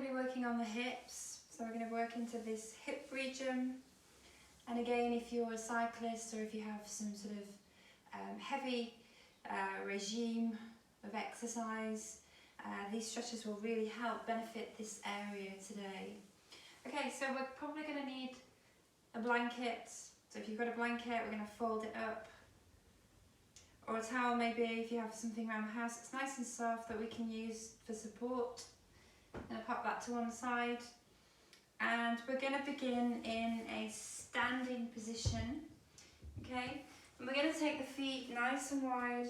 to be working on the hips, so we're going to work into this hip region. And again, if you're a cyclist or if you have some sort of heavy regime of exercise, these stretches will really help benefit this area today. Okay, so we're probably going to need a blanket. So if you've got a blanket, we're going to fold it up. Or a towel maybe, if you have something around the house. It's nice and soft that we can use for support. I'm going to pop that to one side. And we're going to begin in a standing position. Okay, and we're going to take the feet nice and wide.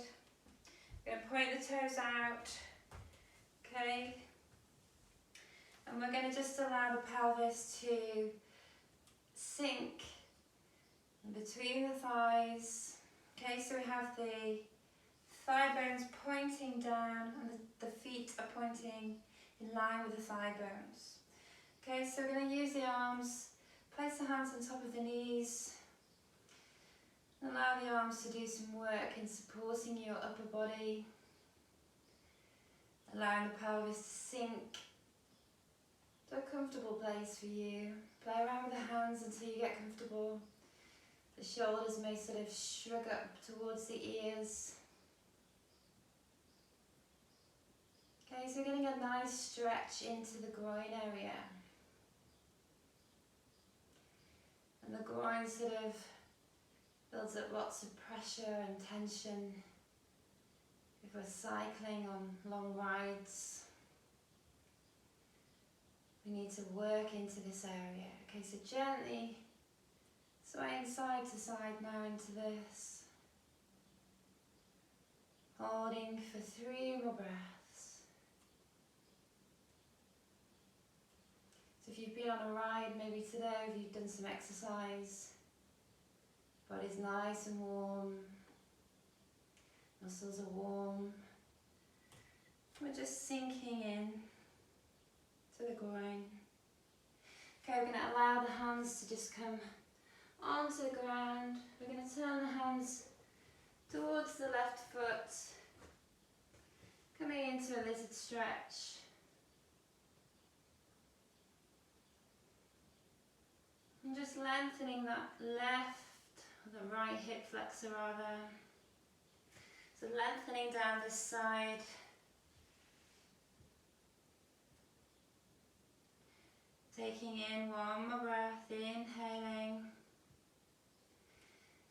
We're going to point the toes out. Okay, and we're going to just allow the pelvis to sink between the thighs. Okay, so we have the thigh bones pointing down and the feet are pointing in line with the thigh bones. Okay, so we're going to use the arms, place the hands on top of the knees, allow the arms to do some work in supporting your upper body, allowing the pelvis to sink to a comfortable place for you. Play around with the hands until you get comfortable. The shoulders may sort of shrug up towards the ears. Okay, so we're getting a nice stretch into the groin area. And the groin sort of builds up lots of pressure and tension if we're cycling on long rides. We need to work into this area. Okay, so gently swaying side to side now into this. Holding for 3 more breaths. So if you've been on a ride, maybe today, if you've done some exercise, body's nice and warm, muscles are warm. We're just sinking in to the groin. Okay, we're going to allow the hands to just come onto the ground. We're going to turn the hands towards the left foot, coming into a lizard stretch. And just lengthening that left, or the right hip flexor rather. So lengthening down this side. Taking in one more breath, inhaling.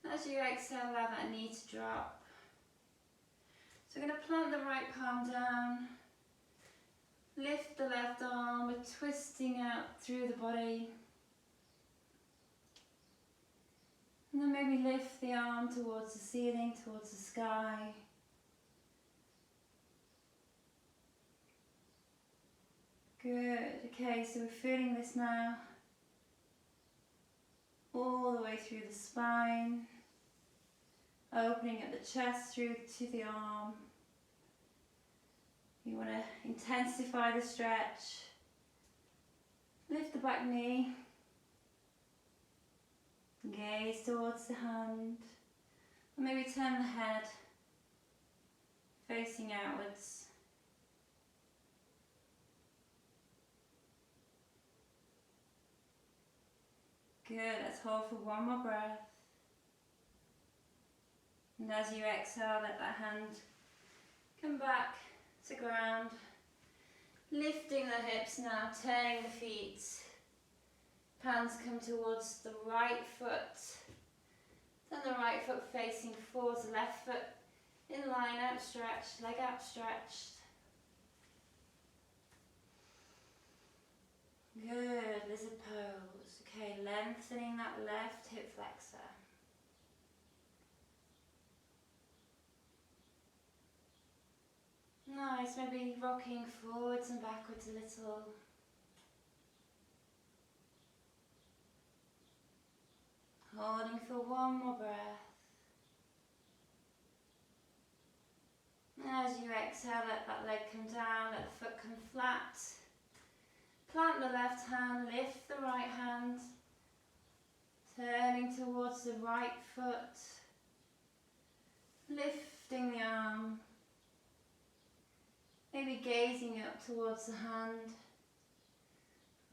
As you exhale, allow that knee to drop. So we're going to plant the right palm down. Lift the left arm, we're twisting out through the body. And then maybe lift the arm towards the ceiling, towards the sky. Good, okay, so we're feeling this now all the way through the spine, opening at the chest through to the arm. You want to intensify the stretch. Lift the back knee. Gaze towards the hand. And maybe turn the head facing outwards. Good, let's hold for one more breath. And as you exhale, let that hand come back to ground. Lifting the hips now, turning the feet. Hands come towards the right foot. Then the right foot facing forwards, the left foot in line, outstretched, leg outstretched. Good, lizard pose. Okay, lengthening that left hip flexor. Nice, maybe rocking forwards and backwards a little. Holding for one more breath. As you exhale, let that leg come down, let the foot come flat. Plant the left hand, lift the right hand. Turning towards the right foot. Lifting the arm. Maybe gazing up towards the hand.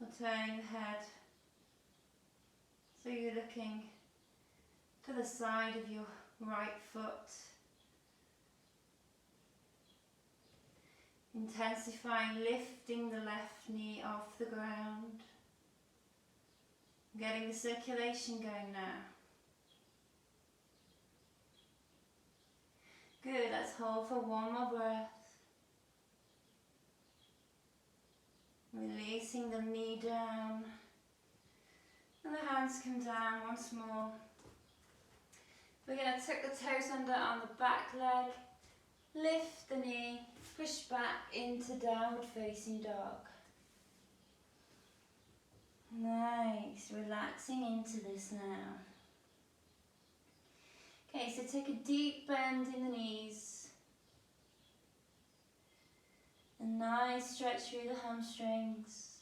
or turning the head. So you're looking to the side of your right foot, intensifying, lifting the left knee off the ground, getting the circulation going now. Good, let's hold for one more breath. Releasing the knee down, and the hands come down once more. We're going to tuck the toes under on the back leg, lift the knee, push back into downward facing dog. Nice, relaxing into this now. Okay, so take a deep bend in the knees. A nice stretch through the hamstrings.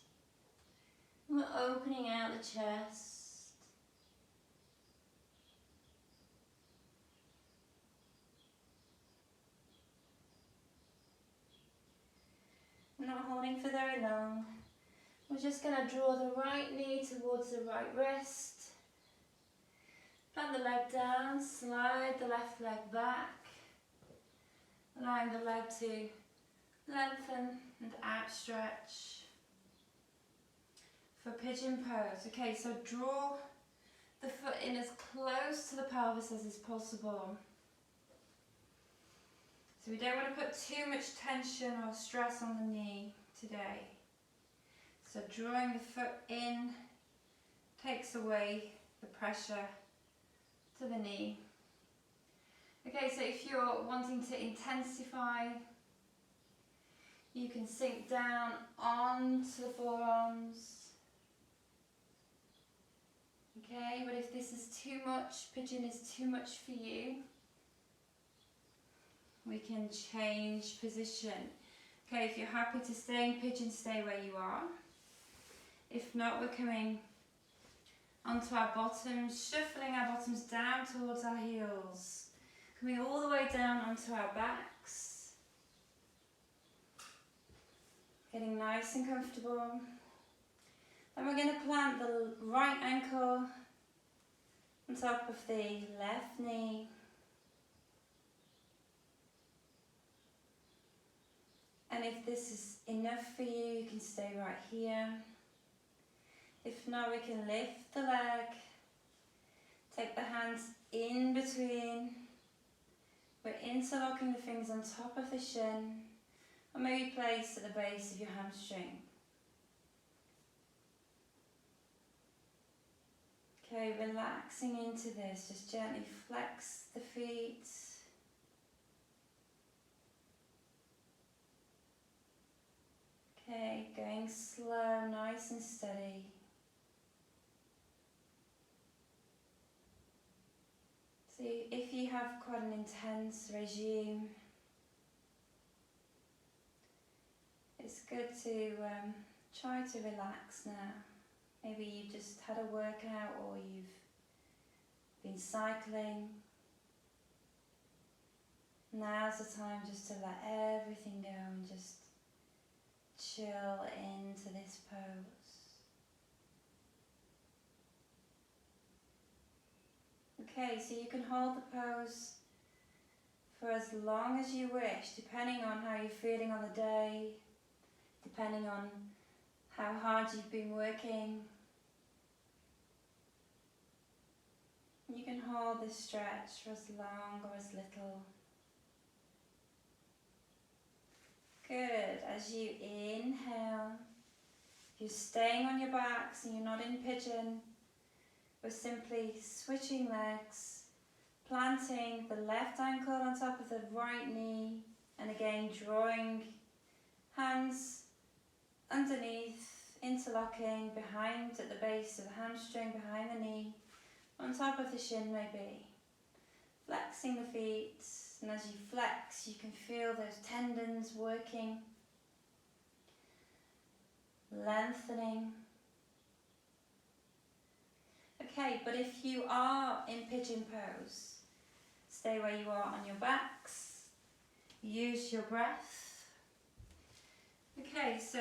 And we're opening out the chest. We're not holding for very long. We're just going to draw the right knee towards the right wrist. Plant the leg down, slide the left leg back, allowing the leg to lengthen and outstretch for pigeon pose. Okay, so draw the foot in as close to the pelvis as is possible. So we don't want to put too much tension or stress on the knee today. So drawing the foot in takes away the pressure to the knee. Okay, so if you're wanting to intensify, you can sink down onto the forearms. Okay, but if this is too much, pigeon is too much for you, we can change position. Okay, if you're happy to stay in pigeon, stay where you are. If not, we're coming onto our bottoms, shuffling our bottoms down towards our heels, coming all the way down onto our backs. Getting nice and comfortable. Then we're going to plant the right ankle on top of the left knee. And if this is enough for you, you can stay right here. If not, we can lift the leg, take the hands in between. We're interlocking the fingers on top of the shin, or maybe place at the base of your hamstring. Okay, relaxing into this, just gently flex the feet. Okay, going slow, nice and steady. So if you have quite an intense regime, it's good to try to relax now. Maybe you just had a workout or you've been cycling. Now's the time just to let everything go and just chill into this pose. Okay, so you can hold the pose for as long as you wish, depending on how you're feeling on the day, depending on how hard you've been working. You can hold this stretch for as long or as little. Good. As you inhale, if you're staying on your backs and you're not in pigeon, we're simply switching legs, planting the left ankle on top of the right knee, and again drawing hands underneath, interlocking behind at the base of the hamstring, behind the knee, on top of the shin maybe. Flexing the feet, and as you flex you can feel those tendons working, lengthening. Okay, but if you are in pigeon pose, stay where you are on your backs, use your breath. Okay, so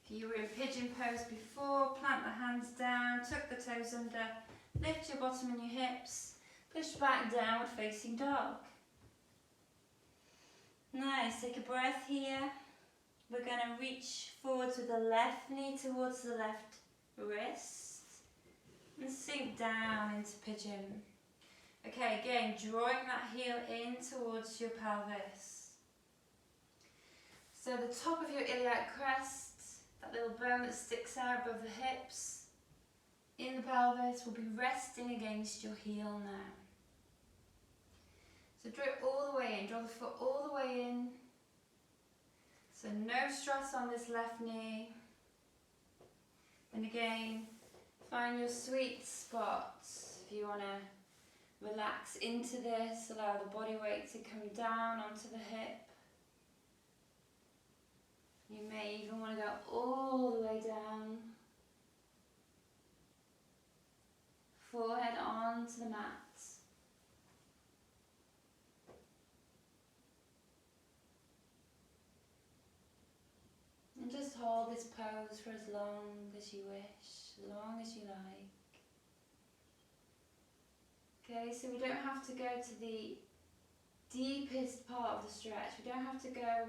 If you were in pigeon pose before, plant the hands down, tuck the toes under, lift your bottom and your hips, push back, downward facing dog. Nice, take a breath here. We're going to reach forwards with the left knee towards the left wrist and sink down into pigeon. Okay, again, drawing that heel in towards your pelvis. So the top of your iliac crest, that little bone that sticks out above the hips, in the pelvis, will be resting against your heel now. So draw it all the way in, draw the foot all the way in. So no stress on this left knee. And again, find your sweet spot. If you want to relax into this, allow the body weight to come down onto the hip. You may even want to go all the way down. Forehead onto the mat. And just hold this pose for as long as you wish, as long as you like. Okay, so we don't have to go to the deepest part of the stretch. We don't have to go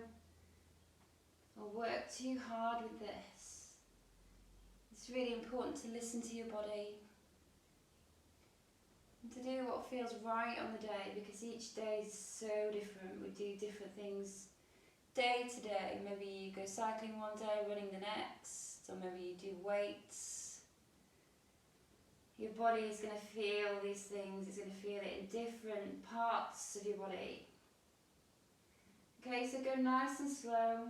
or work too hard with this. It's really important to listen to your body and to do what feels right on the day, because each day is so different. We do different things day to day. Maybe you go cycling one day, running the next, or maybe you do weights. Your body is going to feel these things, it's going to feel it in different parts of your body. Okay, so go nice and slow.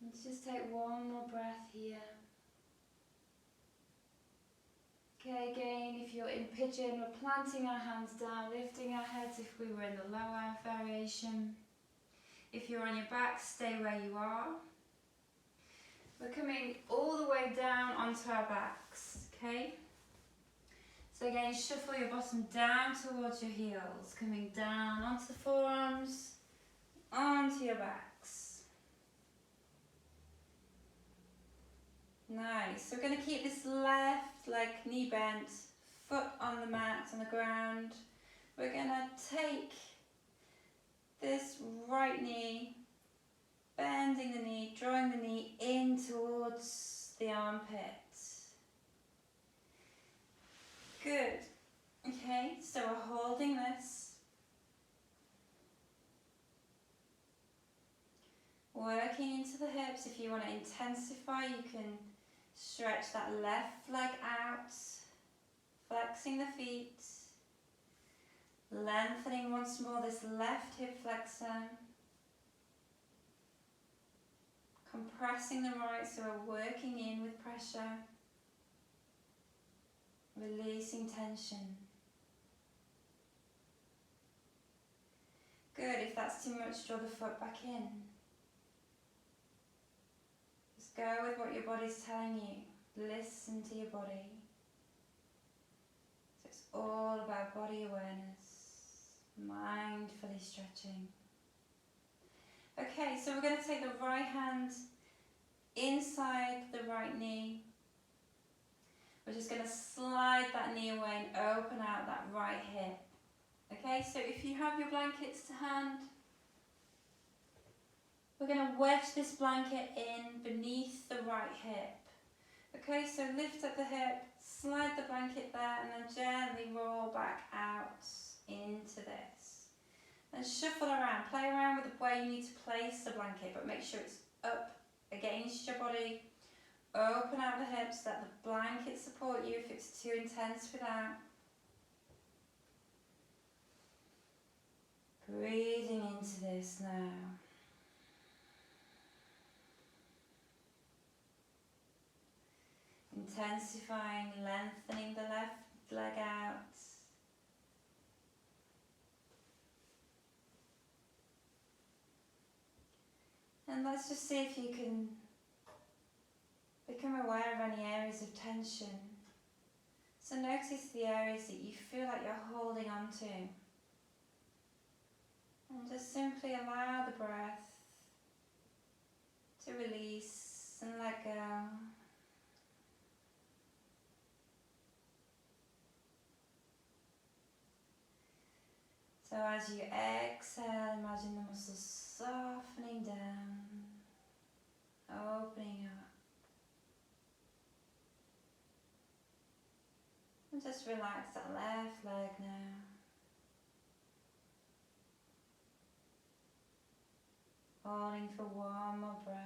Let's just take one more breath here. Okay, again, if you're in pigeon, we're planting our hands down, lifting our heads if we were in the lower variation. If you're on your back, stay where you are. We're coming all the way down onto our backs, okay? So again, shuffle your bottom down towards your heels, coming down onto the forearms, onto your backs. Nice. So we're going to keep this left leg knee bent, foot on the mat, on the ground. We're going to take this right knee, bending the knee, drawing the knee in towards the armpit. Good. Okay, so we're holding this. Working into the hips. If you want to intensify, you can stretch that left leg out, flexing the feet, lengthening once more this left hip flexor, compressing the right, so we're working in with pressure, releasing tension. Good. If that's too much, draw the foot back in. Just go with what your body's telling you. Listen to your body. So it's all about body awareness, mindfully stretching. Okay, so we're going to take the right hand inside the right knee. We're just going to slide that knee away and open out that right hip. Okay, so if you have your blankets to hand, we're going to wedge this blanket in beneath the right hip. Okay, so lift up the hip, slide the blanket there, and then gently roll back out into this. And shuffle around, play around with where you need to place the blanket, but make sure it's up against your body. Open out the hips, let the blanket support you if it's too intense without. Breathing into this now. Intensifying, lengthening the left leg out. And let's just see if you can become aware of any areas of tension. So notice the areas that you feel like you're holding on to. And just simply allow the breath release and let go. So as you exhale, imagine the muscles softening down, opening up. And just relax that left leg now. Holding for one more breath.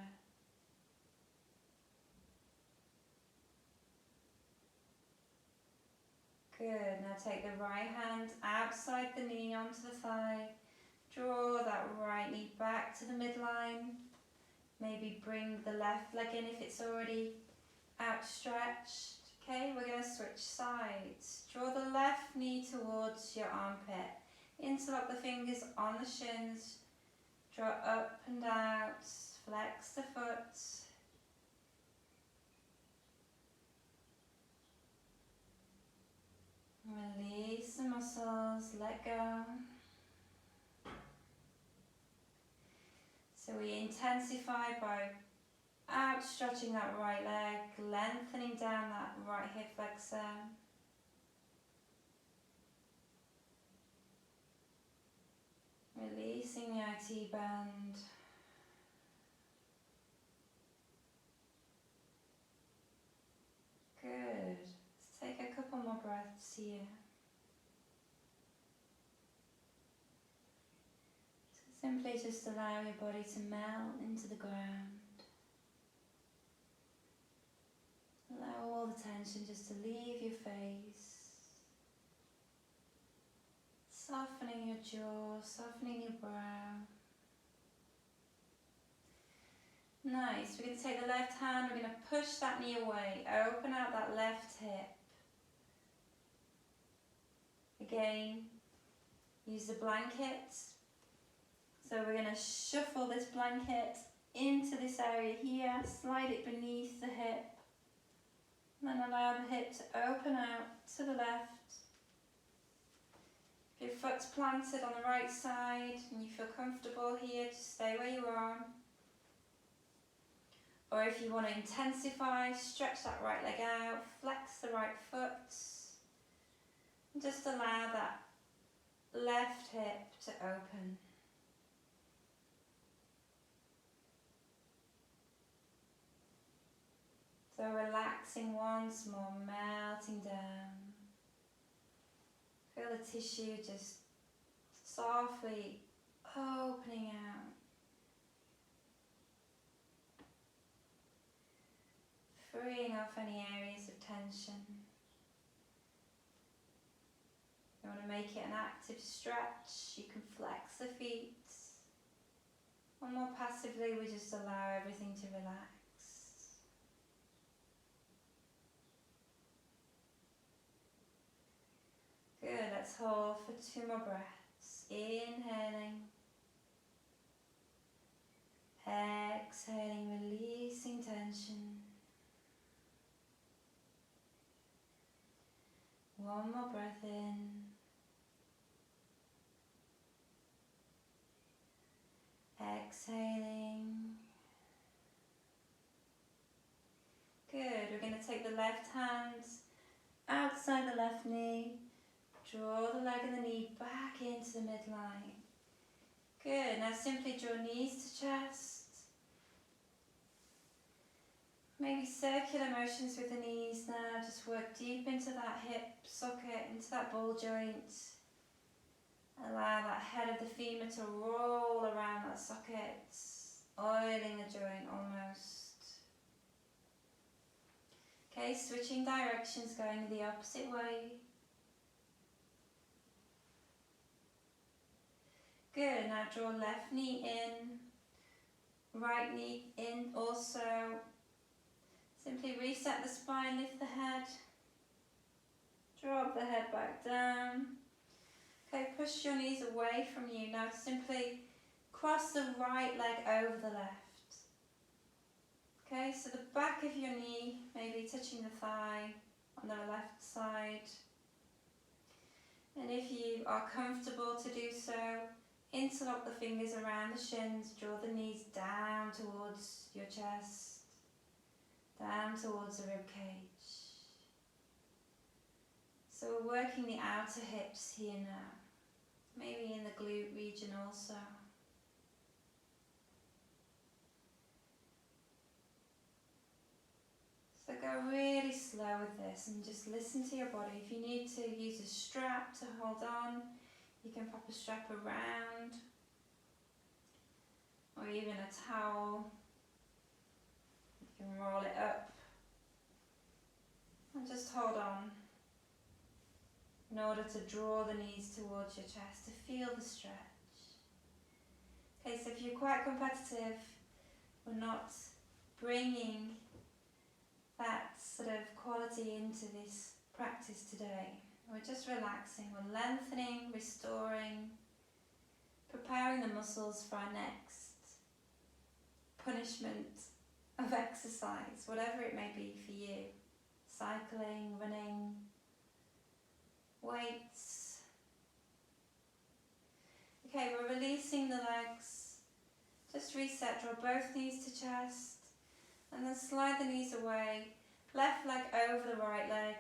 Good, now take the right hand outside the knee onto the thigh. Draw that right knee back to the midline. Maybe bring the left leg in if it's already outstretched. Okay, we're going to switch sides. Draw the left knee towards your armpit. Interlock the fingers on the shins. Draw up and out. Flex the foot. Release the muscles, let go. So we intensify by outstretching that right leg, lengthening down that right hip flexor. Releasing the IT band. Good. Let's take a couple more breaths here. So simply just allow your body to melt into the ground. Allow all the tension just to leave your face. Softening your jaw, softening your brow. Nice. We're going to take the left hand, we're going to push that knee away. Open out that left hip. Again, use the blanket. So we're going to shuffle this blanket into this area here, slide it beneath the hip, and then allow the hip to open out to the left. If your foot's planted on the right side and you feel comfortable here, just stay where you are. Or if you want to intensify, stretch that right leg out, flex the right foot, and just allow that left hip to open. So relaxing once more, melting down. Feel the tissue just softly opening out. Freeing off any areas of tension. You want to make it an active stretch, you can flex the feet. Or more passively, we just allow everything to relax. Good, let's hold for 2 more breaths. Inhaling. Exhaling, releasing tension. 1 more breath in. Exhaling. Good, we're going to take the left hand outside the left knee. Draw the leg and the knee back into the midline. Good, now simply draw knees to chest. Maybe circular motions with the knees now, just work deep into that hip socket, into that ball joint. Allow that head of the femur to roll around that socket, oiling the joint almost. Okay, switching directions, going the opposite way. Good, now draw left knee in, right knee in also. Simply reset the spine, lift the head, drop the head back down. Okay, push your knees away from you. Now simply cross the right leg over the left. Okay, so the back of your knee maybe touching the thigh on the left side. And if you are comfortable to do so, interlock the fingers around the shins, draw the knees down towards your chest, down towards the rib cage. So we're working the outer hips here now, maybe in the glute region also. So go really slow with this and just listen to your body. If you need to use a strap to hold on, you can pop a strap around, or even a towel. You can roll it up and just hold on in order to draw the knees towards your chest, to feel the stretch. Okay, so if you're quite competitive, we're not bringing that sort of quality into this practice today. We're just relaxing, we're lengthening, restoring, preparing the muscles for our next punishment of exercise, whatever it may be for you. Cycling, running, weights. Okay, we're releasing the legs. Just reset, draw both knees to chest, and then slide the knees away. Left leg over the right leg.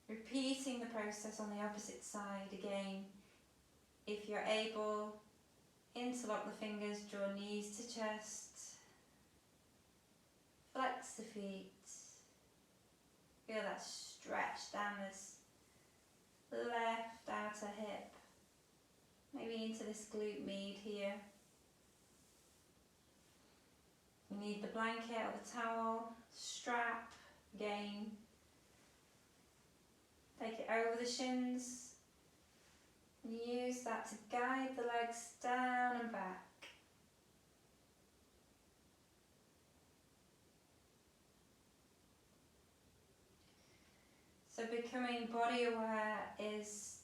Repeating the process on the opposite side again. If you're able, interlock the fingers, draw knees to chest. Flex the feet. Feel that stretch down this left outer hip. Maybe into this glute med here. You need the blanket or the towel, strap again. Take it over the shins and use that to guide the legs down and back. So becoming body aware is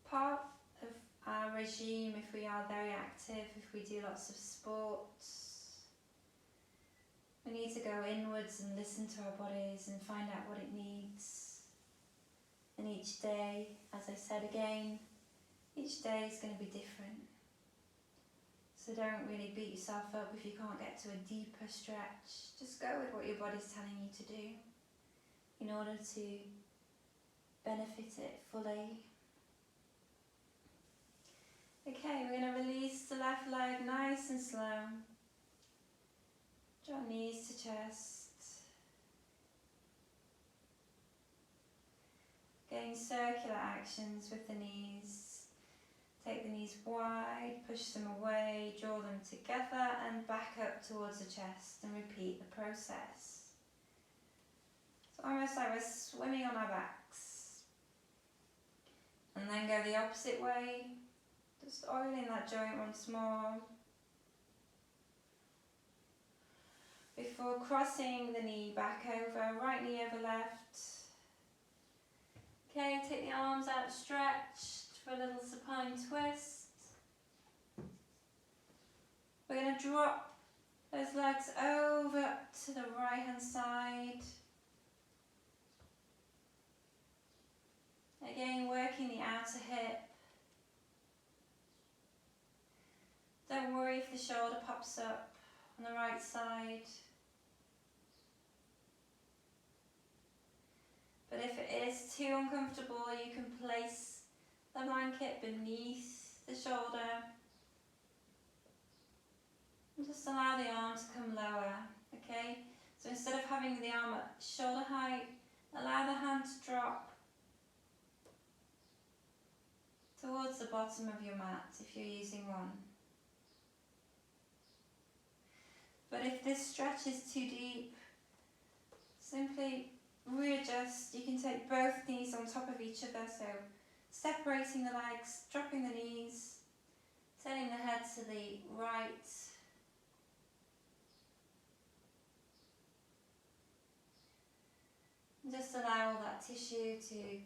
part of our regime if we are very active, if we do lots of sports. We need to go inwards and listen to our bodies and find out what it needs. And each day, as I said again, each day is going to be different. So don't really beat yourself up if you can't get to a deeper stretch. Just go with what your body's telling you to do in order to benefit it fully. Okay, we're going to release the left leg nice and slow. Draw knees to chest. Getting circular actions with the knees. Take the knees wide, push them away, draw them together and back up towards the chest and repeat the process. So almost like we're swimming on our backs. And then go the opposite way. Just oiling that joint once more. Before crossing the knee back over, right knee over left. Okay, take the arms outstretched for a little supine twist. We're going to drop those legs over to the right hand side. Again, working the outer hip. Don't worry if the shoulder pops up on the right side. But if it is too uncomfortable, you can place the blanket beneath the shoulder. And just allow the arm to come lower, okay? So instead of having the arm at shoulder height, allow the hand to drop towards the bottom of your mat if you're using one. But if this stretch is too deep, simply readjust. You can take both knees on top of each other, so separating the legs, dropping the knees, turning the head to the right. And just allow all that tissue to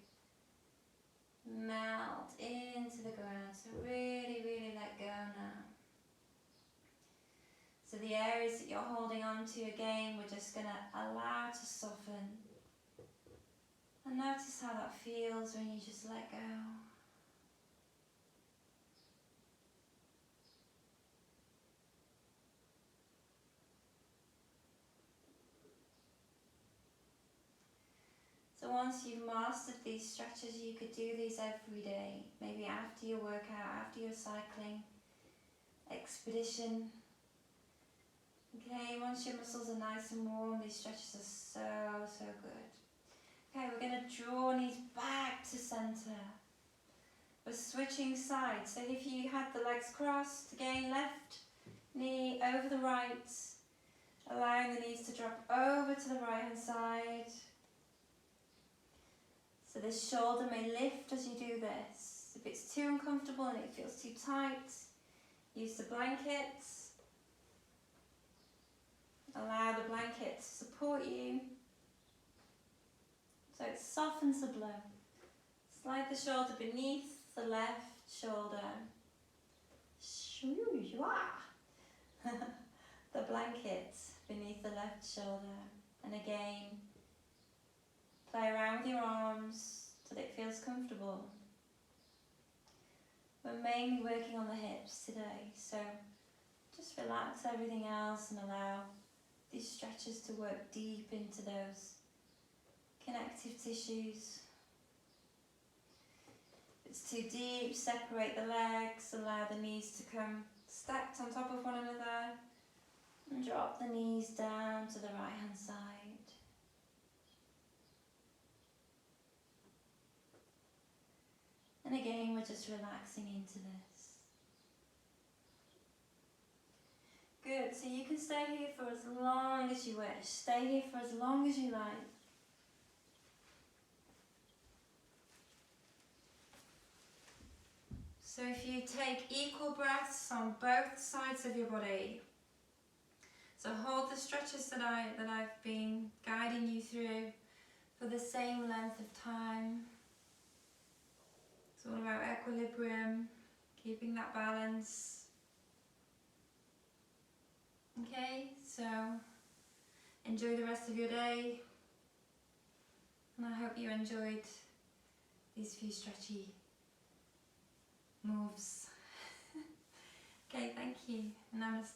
melt into the ground. So really, really let go now. So the areas that you're holding on to, again, we're just going to allow to soften. And notice how that feels when you just let go. So once you've mastered these stretches, you could do these every day, maybe after your workout, after your cycling expedition. Okay, once your muscles are nice and warm, these stretches are so good. Okay, we're going to draw knees back to center. We're switching sides. So if you had the legs crossed, again, left knee over the right, allowing the knees to drop over to the right hand side. So this shoulder may lift as you do this. If it's too uncomfortable and it feels too tight, use the blanket. Allow the blanket to support you. So it softens the blow. Slide the shoulder beneath the left shoulder. The blanket beneath the left shoulder. And again, play around with your arms till it feels comfortable. We're mainly working on the hips today, so just relax everything else and allow these stretches to work deep into those connective tissues. If it's too deep, separate the legs, allow the knees to come stacked on top of one another, and drop the knees down to the right hand side. And again, we're just relaxing into this. Good, so you can stay here for as long as you wish. Stay here for as long as you like. So if you take equal breaths on both sides of your body. So hold the stretches that I've been guiding you through for the same length of time. It's all about equilibrium, keeping that balance. Okay, so enjoy the rest of your day, and I hope you enjoyed these few stretchy moves. Okay, thank you. Namaste.